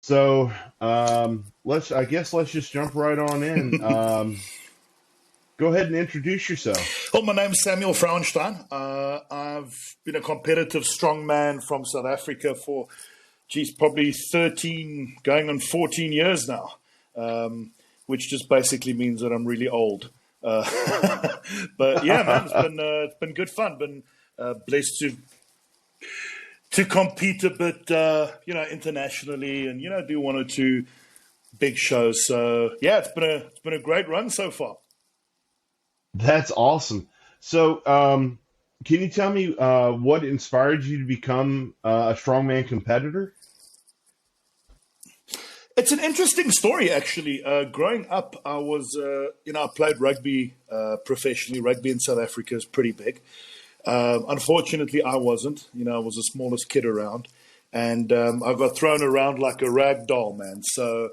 So let's just jump right on in. Go ahead and introduce yourself. Well, my name's Samuel Frauenstein. I've been a competitive strongman from South Africa for, probably 13, going on 14 years now, which just basically means that I'm really old. But yeah, man, it's been good fun. Been blessed to compete a bit, internationally, and do one or two big shows. So yeah, it's been a great run so far. That's awesome. So, can you tell me what inspired you to become a strongman competitor? It's an interesting story, actually. Growing up, I was, I played rugby professionally. Rugby in South Africa is pretty big. Unfortunately, I wasn't. I was the smallest kid around, and I got thrown around like a rag doll, man. So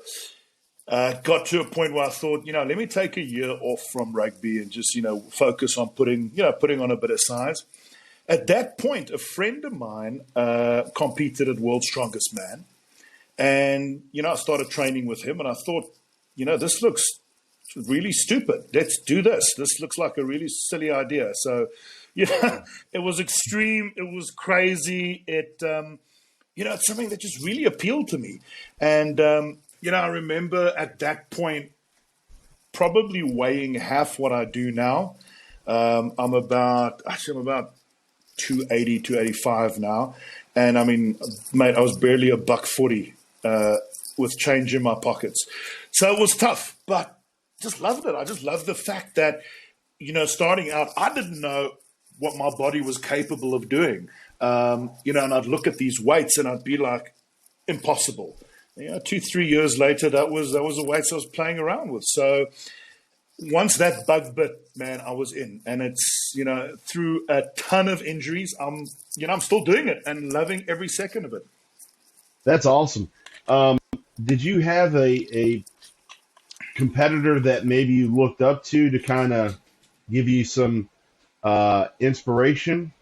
got to a point where I thought, let me take a year off from rugby and just, focus on putting on a bit of size. At that point, a friend of mine competed at World's Strongest Man. And, I started training with him, and I thought, this looks really stupid. Let's do this. This looks like a really silly idea. So, it was extreme. It was crazy. It's something that just really appealed to me. And, I remember at that point probably weighing half what I do now. I'm about 280, 285 now. And I mean, mate, I was barely a $140 with change in my pockets. So it was tough, but just loved it. I just loved the fact that, starting out, I didn't know what my body was capable of doing. And I'd look at these weights and I'd be like, impossible. 2-3 years later, that was the weights I was playing around with. So once that bug bit, man, I was in. And it's, through a ton of injuries, I'm still doing it and loving every second of it. That's awesome. Did you have a competitor that maybe you looked up to kind of give you some inspiration?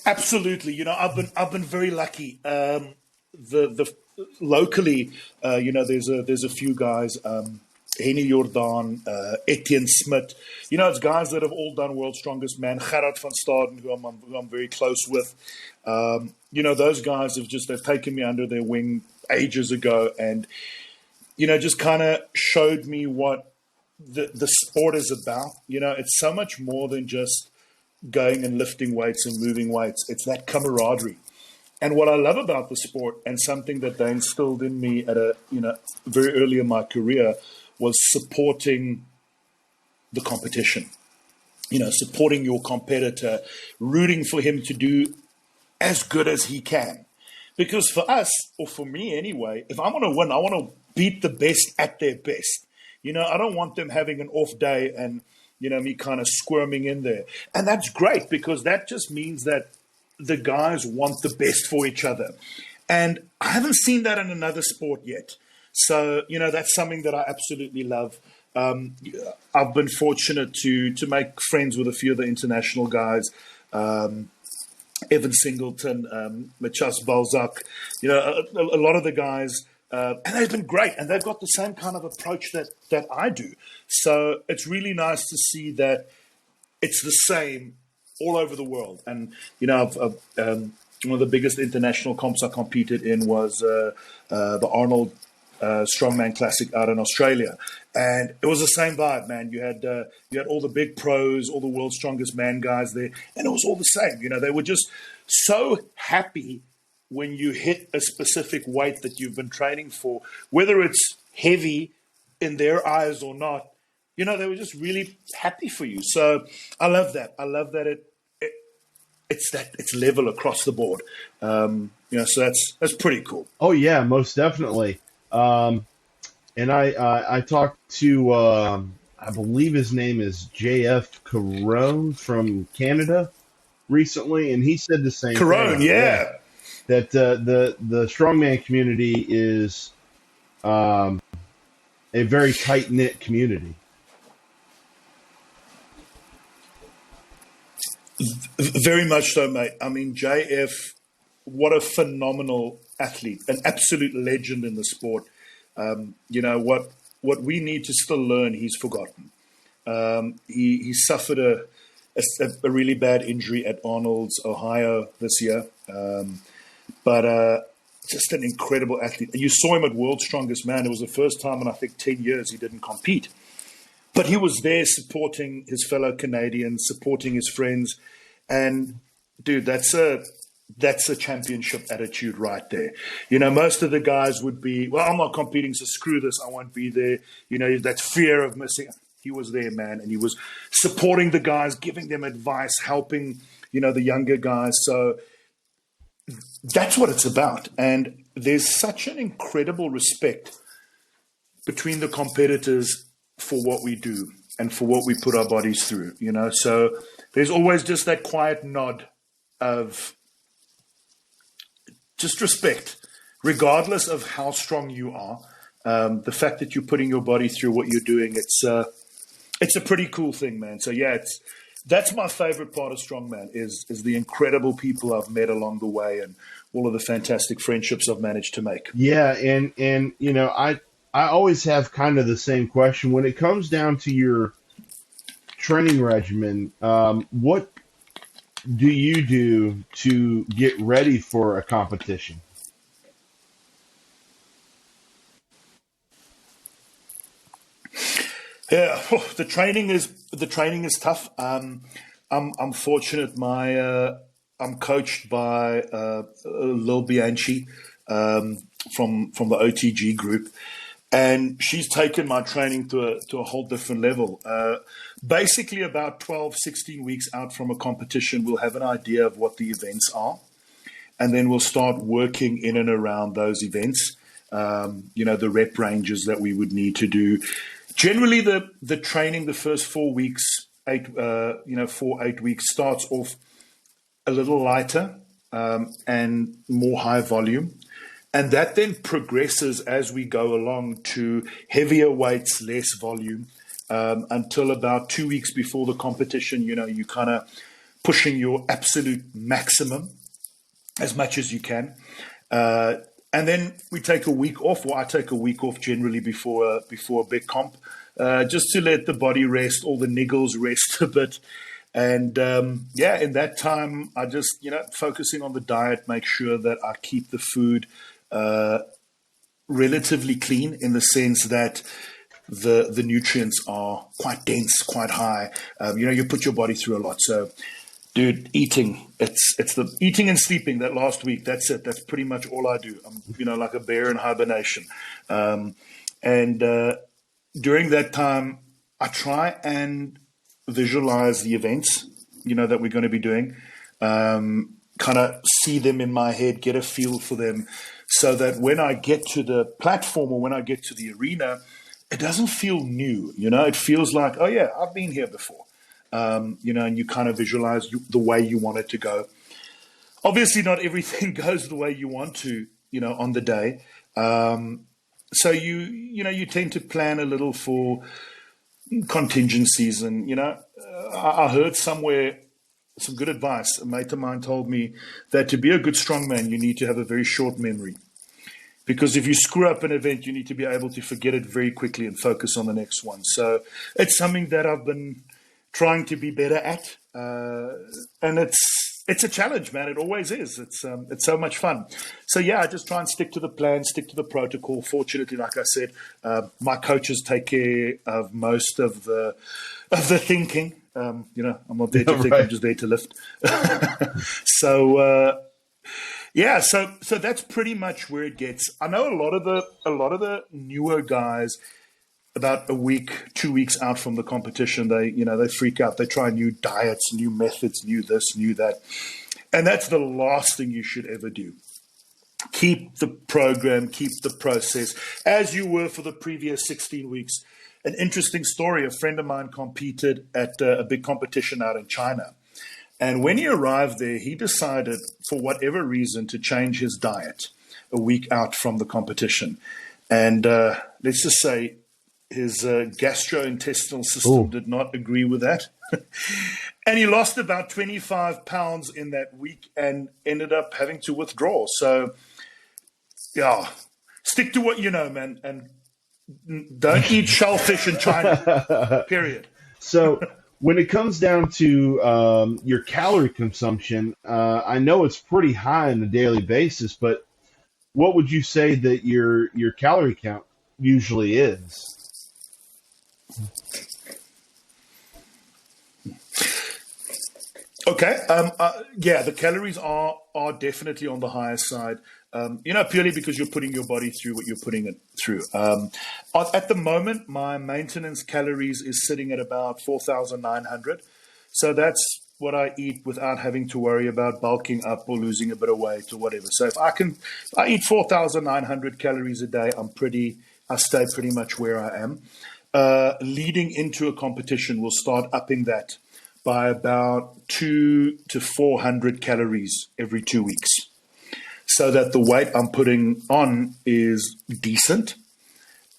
Absolutely. I've been very lucky. The locally, there's a few guys, Henny Jordan, Etienne Smit. It's guys that have all done World's Strongest Man. Gerard van Staden, who I'm very close with. Those guys they've taken me under their wing ages ago, and just kind of showed me what the sport is about. It's so much more than just going and lifting weights and moving weights. It's that camaraderie. And what I love about the sport, and something that they instilled in me at very early in my career, was supporting the competition. Supporting your competitor, rooting for him to do as good as he can. Because for us, or for me anyway, if I want to win, I want to beat the best at their best. I don't want them having an off day and me kind of squirming in there. And that's great, because that just means that the guys want the best for each other. And I haven't seen that in another sport yet. So, that's something that I absolutely love. I've been fortunate to make friends with a few of the international guys, Evan Singleton, Mathias Balzac, a lot of the guys. And they've been great, and they've got the same kind of approach that I do. So it's really nice to see that it's the same all over the world. And, one of the biggest international comps I competed in was the Arnold Strongman Classic out in Australia. And it was the same vibe, man. You had all the big pros, all the world's strongest man guys there, and it was all the same. They were just so happy when you hit a specific weight that you've been training for, whether it's heavy in their eyes or not, they were just really happy for you. So I love that. I love that it's level across the board. So that's pretty cool. Oh yeah, most definitely. And I talked to, I believe his name is JF Caron from Canada recently, and he said the same Caron, thing. Yeah. That the strongman community is a very tight-knit community. Very much so, mate. I mean, JF what a phenomenal athlete, an absolute legend in the sport. What we need to still learn, he's forgotten. He suffered a really bad injury at Arnold's, Ohio this year. But just an incredible athlete. And you saw him at World's Strongest Man. It was the first time in, I think, 10 years he didn't compete. But he was there supporting his fellow Canadians, supporting his friends. And, dude, that's a championship attitude right there. Most of the guys would be, well, I'm not competing, so screw this, I won't be there. That fear of missing. He was there, man, and he was supporting the guys, giving them advice, helping, the younger guys. So that's what it's about. And there's such an incredible respect between the competitors for what we do and for what we put our bodies through, So there's always just that quiet nod of just respect, regardless of how strong you are. The fact that you're putting your body through what you're doing, it's a pretty cool thing, man. So yeah, that's my favorite part of Strongman is the incredible people I've met along the way and all of the fantastic friendships I've managed to make. Yeah, and I always have kind of the same question when it comes down to your training regimen. What do you do to get ready for a competition? Yeah, the training is tough. I'm fortunate. I'm coached by Lil Bianchi from the OTG group, and she's taken my training to a whole different level. Basically, about 12, 16 weeks out from a competition, we'll have an idea of what the events are, and then we'll start working in and around those events. The rep ranges that we would need to do. Generally, the training, the first 4 weeks, 8 weeks, starts off a little lighter and more high volume. And that then progresses as we go along to heavier weights, less volume, until about 2 weeks before the competition, you kind of pushing your absolute maximum as much as you can. And then we take a week off, or I take a week off generally before a big comp, just to let the body rest, all the niggles rest a bit. And in that time, I just, focusing on the diet, make sure that I keep the food relatively clean in the sense that the nutrients are quite dense, quite high. You put your body through a lot. So, dude, eating, it's the eating and sleeping that last week. That's it. That's pretty much all I do. I'm, like a bear in hibernation. And during that time, I try and visualize the events, that we're going to be doing, kind of see them in my head, get a feel for them, so that when I get to the platform or when I get to the arena, it doesn't feel new. It feels like, oh yeah, I've been here before. And you kind of visualize the way you want it to go. Obviously, not everything goes the way you want to, on the day. So you tend to plan a little for contingencies. And, I heard somewhere some good advice. A mate of mine told me that to be a good strongman, you need to have a very short memory. Because if you screw up an event, you need to be able to forget it very quickly and focus on the next one. So it's something that I've been trying to be better at, and it's a challenge, man. It always is. It's so much fun. So yeah, I just try and stick to the plan, stick to the protocol. Fortunately, like I said, my coaches take care of most of the thinking. I'm not there to think; I'm just there to lift. So so that's pretty much where it gets. I know a lot of the newer guys, about a week, 2 weeks out from the competition, they freak out. They try new diets, new methods, new this, new that. And that's the last thing you should ever do. Keep the program, keep the process as you were for the previous 16 weeks. An interesting story, a friend of mine competed at a big competition out in China. And when he arrived there, he decided, for whatever reason, to change his diet a week out from the competition. And let's just say, gastrointestinal system did not agree with that. And he lost about 25 pounds in that week and ended up having to withdraw. So, yeah, stick to what you know, man, and don't eat shellfish in China, period. So when it comes down to your calorie consumption, I know it's pretty high on a daily basis, but what would you say that your calorie count usually is? Okay. Yeah, the calories are definitely on the higher side. Purely because you're putting your body through what you're putting it through. At the moment, my maintenance calories is sitting at about 4,900. So that's what I eat without having to worry about bulking up or losing a bit of weight or whatever. So if I eat 4,900 calories a day, I stay pretty much where I am. Leading into a competition, we'll start upping that by about 200 to 400 calories every 2 weeks, so that the weight I'm putting on is decent,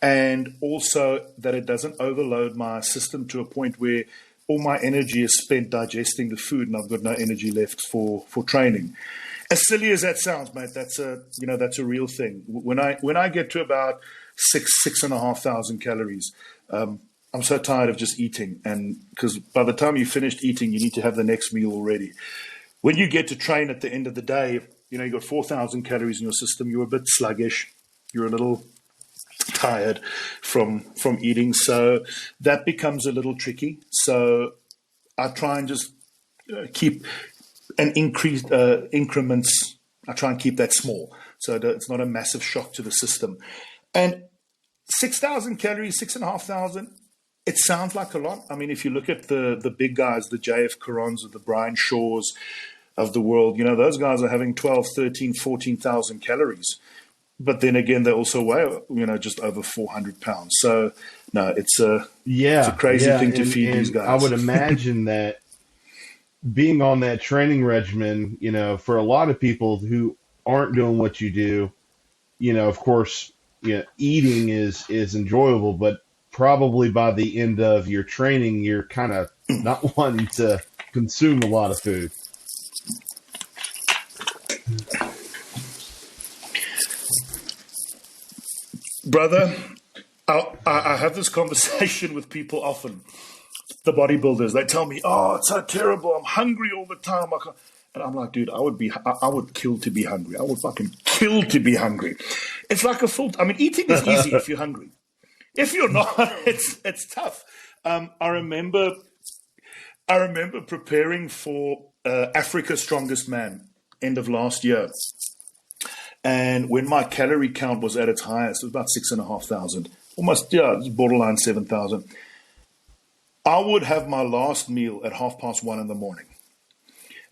and also that it doesn't overload my system to a point where all my energy is spent digesting the food and I've got no energy left for training. As silly as that sounds, mate, that's a real thing. When I get to about 6,500 calories, I'm so tired of just eating, and because by the time you've finished eating, you need to have the next meal already. When you get to train at the end of the day, you've got 4,000 calories in your system. You're a bit sluggish. You're a little tired from eating, so that becomes a little tricky. So I try and just keep an increased increments. I try and keep that small, so that it's not a massive shock to the system. And 6,000 calories, 6,500. It sounds like a lot. I mean, if you look at the big guys, the JF Carons or the Brian Shaws of the world, those guys are having 12, 13, 14,000 calories. But then again, they also weigh, just over 400 pounds. So, no, it's a crazy thing to feed these guys. I would imagine that being on that training regimen, for a lot of people who aren't doing what you do, of course, eating is enjoyable, but probably by the end of your training, you're kind of not wanting to consume a lot of food. Brother, I have this conversation with people often. The bodybuilders, they tell me, "Oh, it's so terrible. I'm hungry all the time." And I'm like, dude, I would kill to be hungry. I would fucking kill to be hungry. It's like a full. I mean, eating is easy if you're hungry. If you're not, it's tough. I remember preparing for Africa's Strongest Man end of last year, and when my calorie count was at its highest, it was about 6,500, almost borderline 7,000. I would have my last meal at 1:30 in the morning.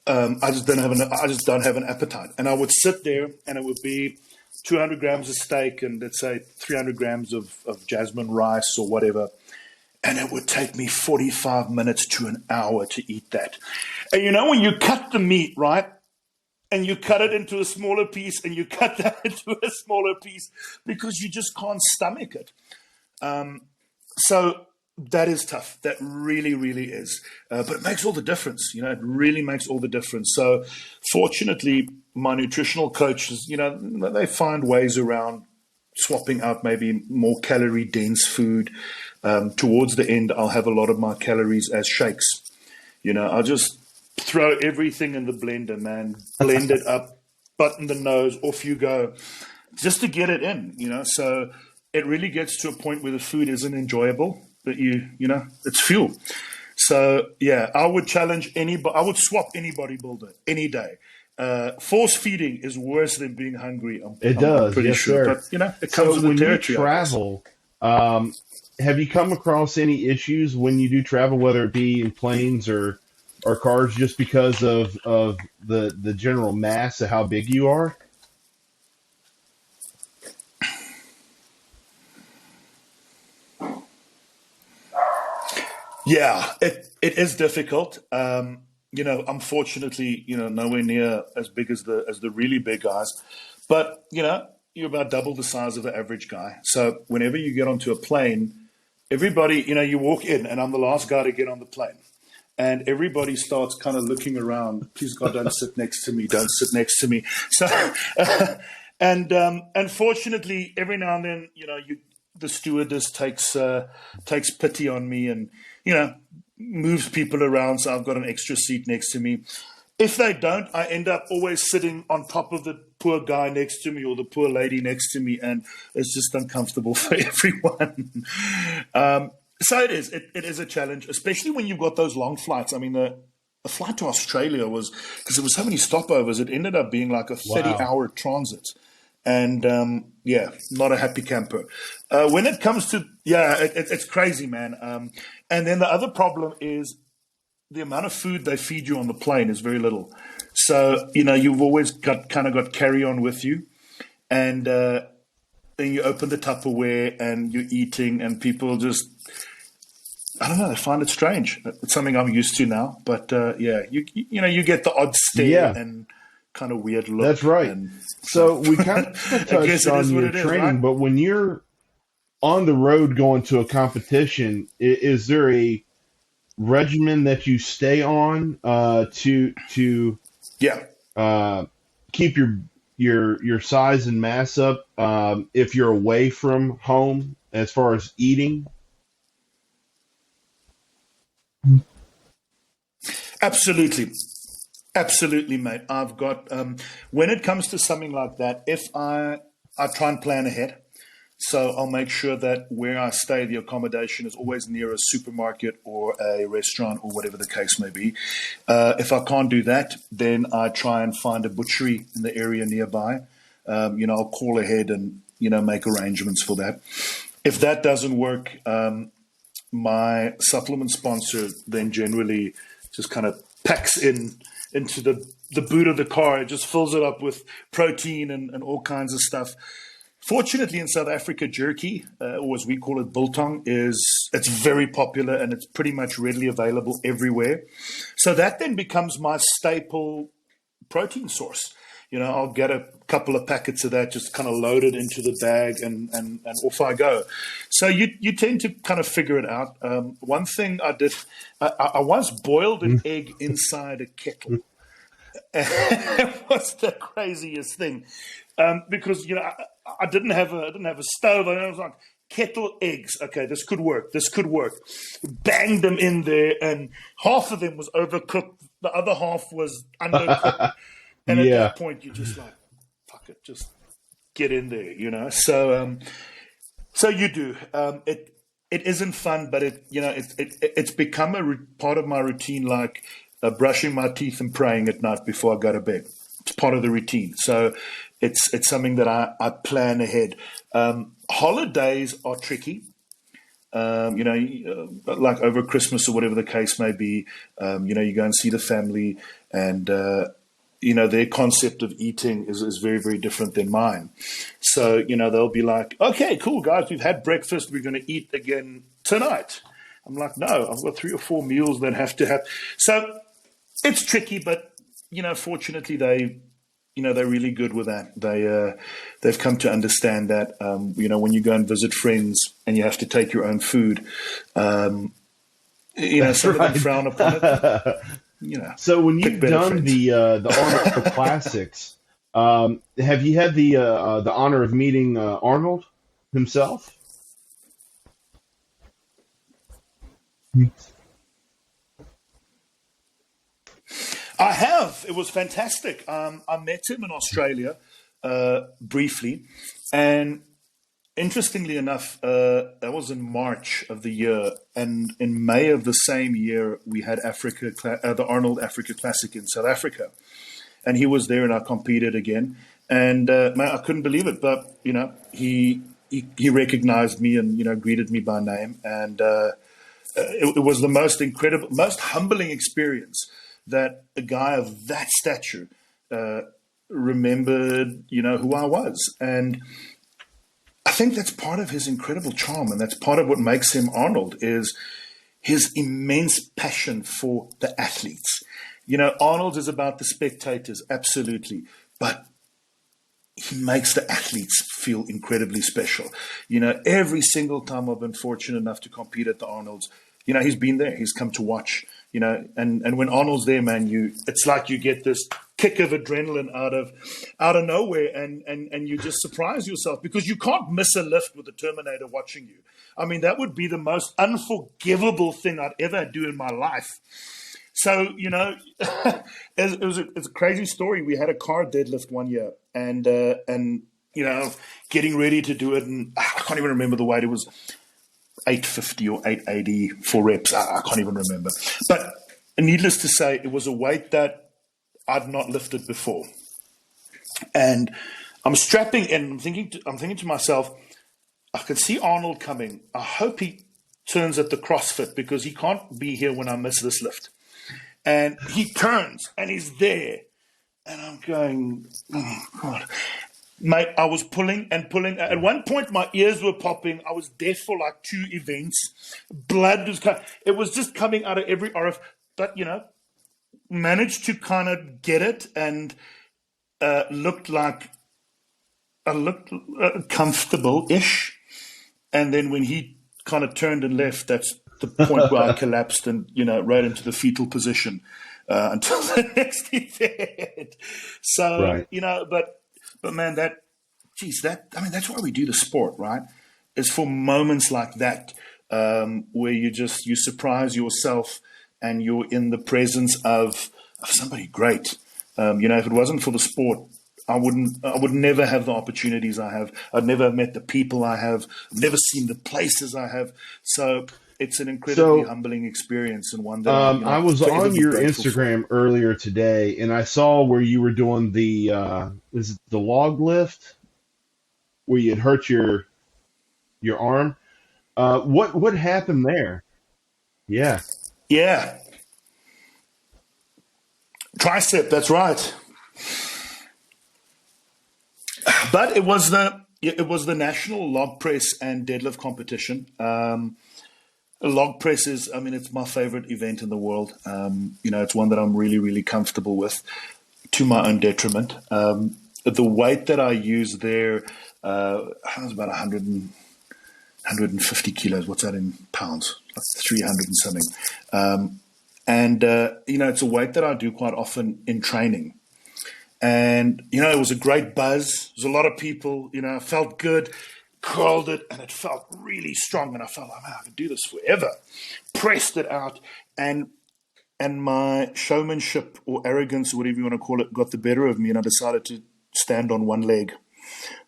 I just don't have an appetite, and I would sit there, and it would be 200 grams of steak and let's say 300 grams of jasmine rice or whatever. And it would take me 45 minutes to an hour to eat that. And when you cut the meat, right, and you cut it into a smaller piece and you cut that into a smaller piece because you just can't stomach it. So that is tough. That really, really is. But it makes all the difference. It really makes all the difference. So fortunately, my nutritional coaches, they find ways around swapping out maybe more calorie dense food. Towards the end, I'll have a lot of my calories as shakes. I'll just throw everything in the blender, man, blend it up, button the nose, off you go, just to get it in, So it really gets to a point where the food isn't enjoyable, but it's fuel. So yeah, I would challenge I would swap any bodybuilder any day. Force feeding is worse than being hungry. I'm pretty yes, sure. sir. But it comes with the territory. When you travel, have you come across any issues when you do travel, whether it be in planes or cars, just because of the general mass of how big you are? Yeah, it is difficult. Unfortunately, nowhere near as big as the really big guys, but you're about double the size of the average guy. So whenever you get onto a plane, everybody, you walk in, and I'm the last guy to get on the plane. And everybody starts kind of looking around. Please, God, don't sit next to me. Don't sit next to me. So, and unfortunately, every now and then, the stewardess takes pity on me and, moves people around. So I've got an extra seat next to me. If they don't, I end up always sitting on top of the poor guy next to me or the poor lady next to me. And it's just uncomfortable for everyone. So it is. It is a challenge, especially when you've got those long flights. I mean, the flight to Australia was, because there was so many stopovers, it ended up being like a 30-hour transit. And, not a happy camper. When it comes to, it's crazy, man. And then the other problem is the amount of food they feed you on the plane is very little. So, you've always got carry-on with you. And then you open the Tupperware and you're eating and people just, I don't know, they find it strange. It's something I'm used to now. But, you get the odd stare and kind of weird look. That's right. And, so we kind of touched on your training, right? But when you're on the road going to a competition, is there a regimen that you stay on to keep your size and mass up if you're away from home as far as eating? Absolutely, mate. I've got when it comes to something like that, if I try and plan ahead. So I'll make sure that where I stay, the accommodation is always near a supermarket or a restaurant or whatever the case may be. If I can't do that, then I try and find a butchery in the area nearby. I'll call ahead and, make arrangements for that. If that doesn't work, my supplement sponsor then generally just kind of packs into the boot of the car. It just fills it up with protein and all kinds of stuff. Fortunately, in South Africa, jerky, or as we call it, biltong, it's very popular and it's pretty much readily available everywhere. So that then becomes my staple protein source. I'll get a couple of packets of that, just kind of load it into the bag and off I go. So you tend to kind of figure it out. One thing I did, I once boiled an egg inside a kettle. It was the craziest thing. Because I didn't have a stove. I was like, kettle eggs. Okay, this could work. Banged them in there, and half of them was overcooked. The other half was undercooked. And at that point, you're just like, fuck it, just get in there, So, so you do. It isn't fun, but it's become a part of my routine, like brushing my teeth and praying at night before I go to bed. It's part of the routine. So it's something that I plan ahead. Holidays are tricky. Like over Christmas or whatever the case may be, you go and see the family and, their concept of eating is very, very different than mine. So, they'll be like, okay, cool, guys, we've had breakfast. We're going to eat again tonight. I'm like, no, I've got 3 or 4 meals that have to have. So it's tricky, but, fortunately they're really good with that. They've come to understand that, when you go and visit friends and you have to take your own food, some of them frown upon it. So when you've done the Arnold Classics, have you had the honor of meeting Arnold himself? I have. It was fantastic. I met him in Australia briefly, and interestingly enough, that was in March of the year, and in May of the same year, we had the Arnold Africa Classic in South Africa, and he was there, and I competed again, and I couldn't believe it, but he recognized me and greeted me by name, and it was the most incredible, most humbling experience that a guy of that stature remembered, who I was, and I think that's part of his incredible charm, and that's part of what makes him Arnold, is his immense passion for the athletes. Arnold is about the spectators, absolutely, but he makes the athletes feel incredibly special. Every single time I've been fortunate enough to compete at the Arnold's, he's been there. He's come to watch, and when Arnold's there, man, it's like you get this kick of adrenaline out of nowhere, and you just surprise yourself because you can't miss a lift with the Terminator watching you. I mean, that would be the most unforgivable thing I'd ever do in my life. So, it's a crazy story. We had a car deadlift one year and getting ready to do it. And I can't even remember the weight. It was 850 or 880 for reps. I can't even remember. But needless to say, it was a weight that I'd not lifted before. And I'm strapping in. I'm thinking to myself, I can see Arnold coming. I hope he turns at the CrossFit because he can't be here when I miss this lift. And he turns and he's there. And I'm going, oh, God. Mate, I was pulling and pulling. At one point, my ears were popping. I was deaf for like 2 events. Blood was coming. It was just coming out of every orifice. But, managed to kind of get it and looked comfortable-ish. And then when he kind of turned and left, that's the point where I collapsed and, right into the fetal position until the next event. So, Right. But man, that's why we do the sport, right? It's for moments like that where you surprise yourself and you're in the presence of somebody great. If it wasn't for the sport, I would never have the opportunities I have. I'd never have met the people I have. I've never seen the places I have. So it's an incredibly humbling experience and one that I was forever on be your grateful Instagram for. earlier today, and I saw where you were doing the is it the log lift where you had hurt your arm. What happened there? Yeah. Yeah. Tricep, that's right. But it was the national log press and deadlift competition. Log press is, it's my favorite event in the world. It's one that I'm really, really comfortable with, to my own detriment. The weight that I used there, was about 150 kilos. What's that in pounds? Like 300 and something. It's a weight that I do quite often in training. And, it was a great buzz. There was a lot of people, felt good, curled it, and it felt really strong. And I felt like, man, I can do this forever. Pressed it out. And my showmanship or arrogance, or whatever you want to call it, got the better of me. And I decided to stand on one leg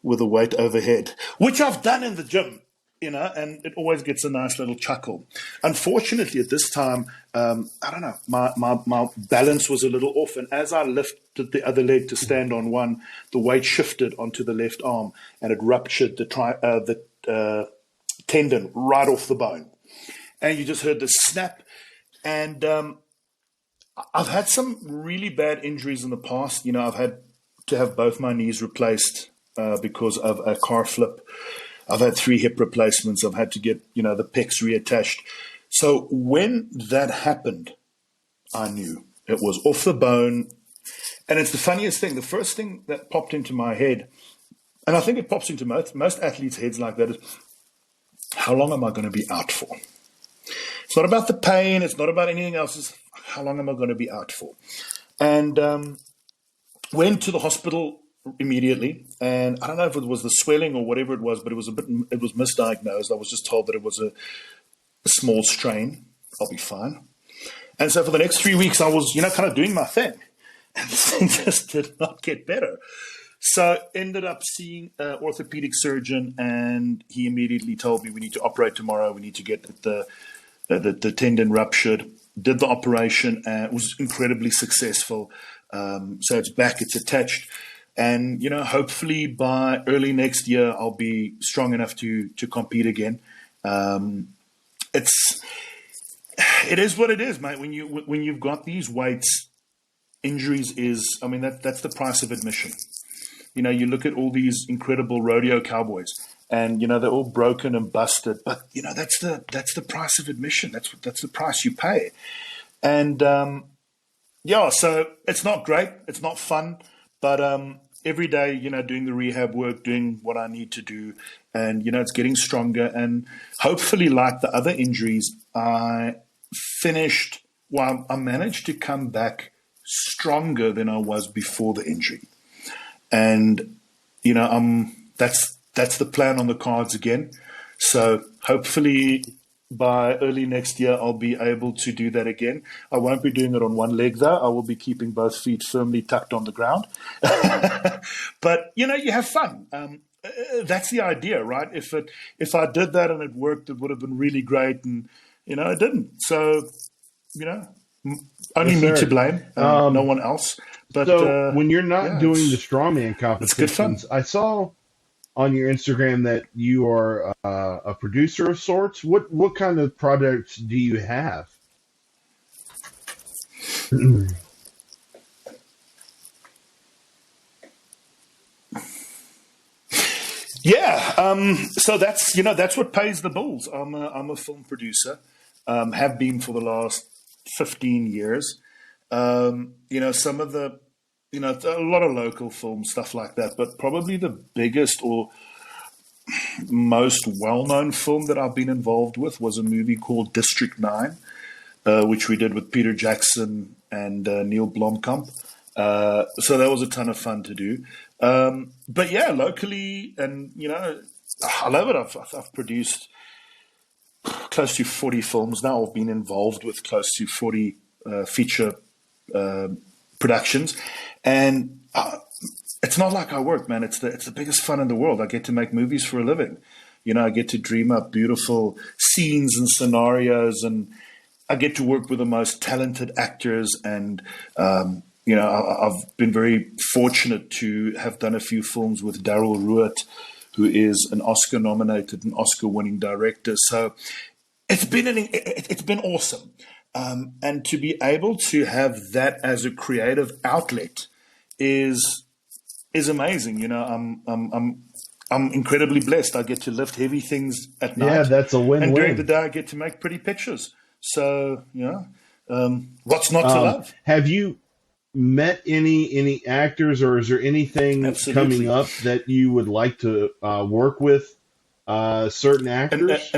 with a weight overhead, which I've done in the gym, and it always gets a nice little chuckle. Unfortunately, at this time, I don't know, my balance was a little off. And as I lifted the other leg to stand on one, the weight shifted onto the left arm and it ruptured the tendon right off the bone. And you just heard the snap. And I've had some really bad injuries in the past. I've had to have both my knees replaced because of a car flip. I've had 3 hip replacements. I've had to get, the pecs reattached. So when that happened, I knew it was off the bone. And it's the funniest thing. The first thing that popped into my head, and I think it pops into most athletes' heads like that, is how long am I going to be out for? It's not about the pain. It's not about anything else. It's how long am I going to be out for? And went to the hospital immediately, and I don't know if it was the swelling or whatever it was, but it was misdiagnosed. I was just told that it was a small strain. I'll be fine. And so for the next 3 weeks, I was, kind of doing my thing, and this thing just did not get better. So ended up seeing an orthopedic surgeon, and he immediately told me, we need to operate tomorrow. We need to get the tendon ruptured. Did the operation, and it was incredibly successful. So it's back, it's attached. And, hopefully by early next year, I'll be strong enough to compete again. It is what it is, mate. When you've got these weights, injuries that's the price of admission. You look at all these incredible rodeo cowboys, and they're all broken and busted, but that's the price of admission. That's the price you pay. And so it's not great, it's not fun, but every day, doing the rehab work, doing what I need to do. And, it's getting stronger. And hopefully, like the other injuries, I managed to come back stronger than I was before the injury. And, that's the plan on the cards again. So hopefully by early next year, I'll be able to do that again. I won't be doing it on one leg, though. I will be keeping both feet firmly tucked on the ground. But, you have fun. That's the idea, right? If I did that and it worked, it would have been really great. And, it didn't. So, only me to blame, no one else. But so when you're not doing the strongman it's good fun. competitions, I saw on your Instagram that you are a producer of sorts. What kind of projects do you have? Yeah, so that's what pays the bills. I'm a film producer, have been for the last 15 years. Some of the a lot of local film stuff like that, but probably the biggest or most well-known film that I've been involved with was a movie called District 9, which we did with Peter Jackson and Neil Blomkamp. So that was a ton of fun to do. But yeah, locally, and I love it. I've produced close to 40 films now. I've been involved with close to 40 feature productions, and it's not like I work, man. It's the biggest fun in the world. I get to make movies for a living. I get to dream up beautiful scenes and scenarios, and I get to work with the most talented actors. And I've been very fortunate to have done a few films with Daryl Ruitt, who is an Oscar-nominated and Oscar-winning director. So it's been awesome. And to be able to have that as a creative outlet is amazing. I'm incredibly blessed. I get to lift heavy things at night. Yeah, that's a win-win. And during the day, I get to make pretty pictures. So, what's not to love? Have you met any actors, or is there anything Absolutely. coming up that you would like to work with certain actors?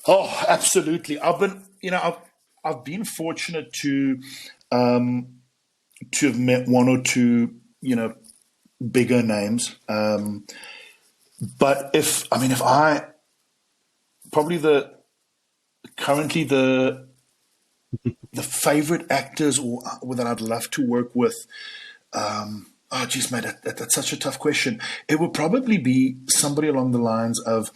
Oh, absolutely. I've been fortunate to have met one or two, bigger names. But currently the favorite actors or that I'd love to work with, oh, geez, mate, that's such a tough question. It would probably be somebody along the lines of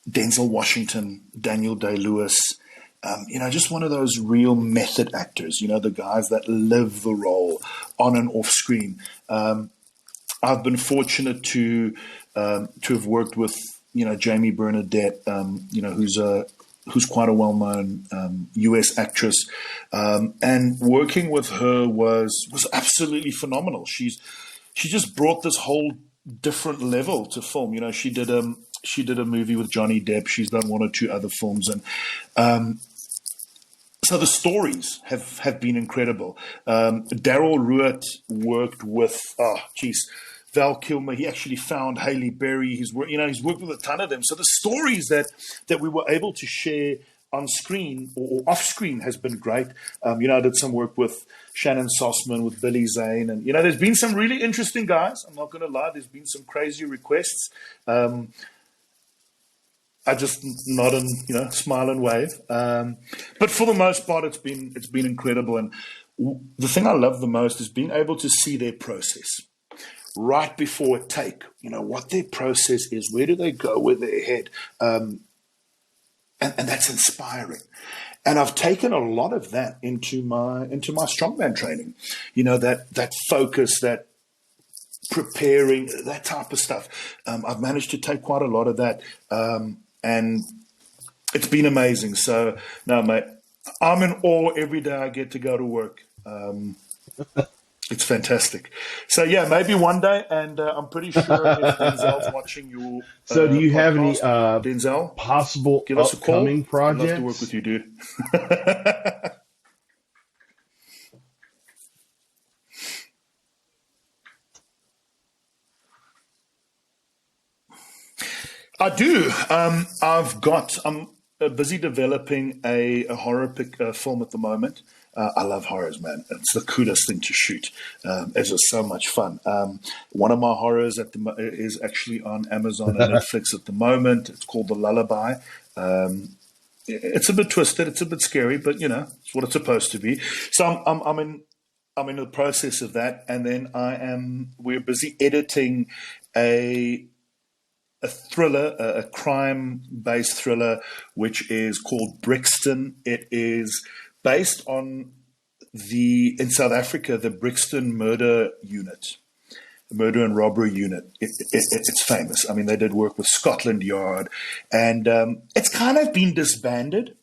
Denzel Washington, Daniel Day-Lewis, just one of those real method actors, the guys that live the role on and off screen. I've been fortunate to have worked with, Jamie Bernadette, who's quite a well-known U.S. actress, and working with her was absolutely phenomenal. She just brought this whole different level to film. She did a movie with Johnny Depp. She's done one or two other films, and so the stories have been incredible. Daryl Ruitt worked with Val Kilmer. He actually found Halle Berry. He's worked with a ton of them. So the stories that we were able to share on screen or off screen has been great. I did some work with Shannon Sossman, with Billy Zane, and there's been some really interesting guys. I'm not going to lie. There's been some crazy requests. I just nod and smile and wave. But for the most part, it's been incredible. And the thing I love the most is being able to see their process right before a take. What their process is. Where do they go with their head? And that's inspiring. And I've taken a lot of that into my strongman training. That focus, that preparing, that type of stuff. I've managed to take quite a lot of that. And it's been amazing. So, no, mate, I'm in awe every day I get to go to work. It's fantastic. So yeah, maybe one day, and I'm pretty sure if Denzel's watching your So, do you have any podcast, Denzel, possible give us a upcoming call. I'd love to work with projects? you, dude. I do. I'm busy developing a horror film at the moment. I love horrors, man. It's the coolest thing to shoot. It's just so much fun. One of my horrors is actually on Amazon and Netflix at the moment. It's called The Lullaby. It's a bit twisted. It's a bit scary, but it's what it's supposed to be. So I'm in the process of that, and then we're busy editing a thriller, a crime-based thriller, which is called Brixton. It is based on in South Africa, the Brixton murder and robbery unit. It's famous. I mean, they did work with Scotland Yard, and it's kind of been disbanded.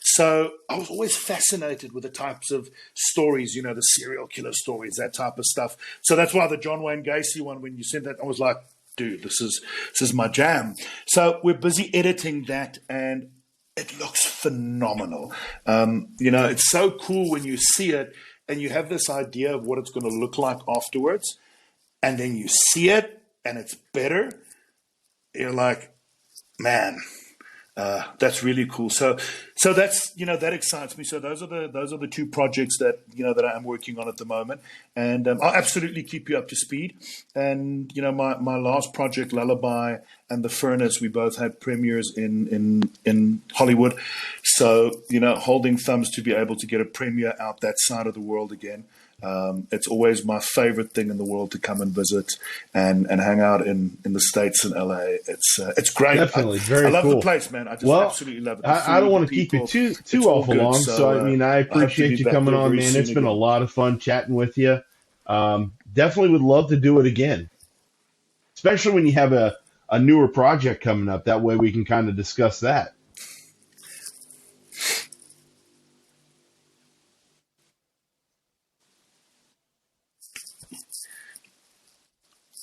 So I was always fascinated with the types of stories, the serial killer stories, that type of stuff. So that's why the John Wayne Gacy one, when you said that, I was like, dude, this is my jam. So we're busy editing that, and it looks phenomenal. It's so cool when you see it and you have this idea of what it's going to look like afterwards, and then you see it and it's better. You're like, man, that's really cool. So that's that excites me. So those are the two projects that that I am working on at the moment, and I'll absolutely keep you up to speed. And my last project, Lullaby and The Furnace, we both had premieres in Hollywood. So holding thumbs to be able to get a premiere out that side of the world again. It's always my favorite thing in the world to come and visit and hang out in the States and LA. It's great. Definitely, very I love cool. the place, man. I just Well, absolutely love it. I don't want to keep you too awful long. So, I mean, I appreciate you coming on, man. It's been a lot of fun chatting with you. Definitely would love to do it again, especially when you have a newer project coming up. That way we can kind of discuss that.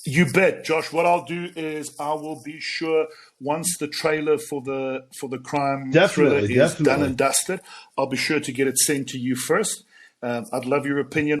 You bet, Josh. What I'll do is I will be sure once the trailer for the crime thriller is done and dusted, I'll be sure to get it sent to you first. I'd love your opinion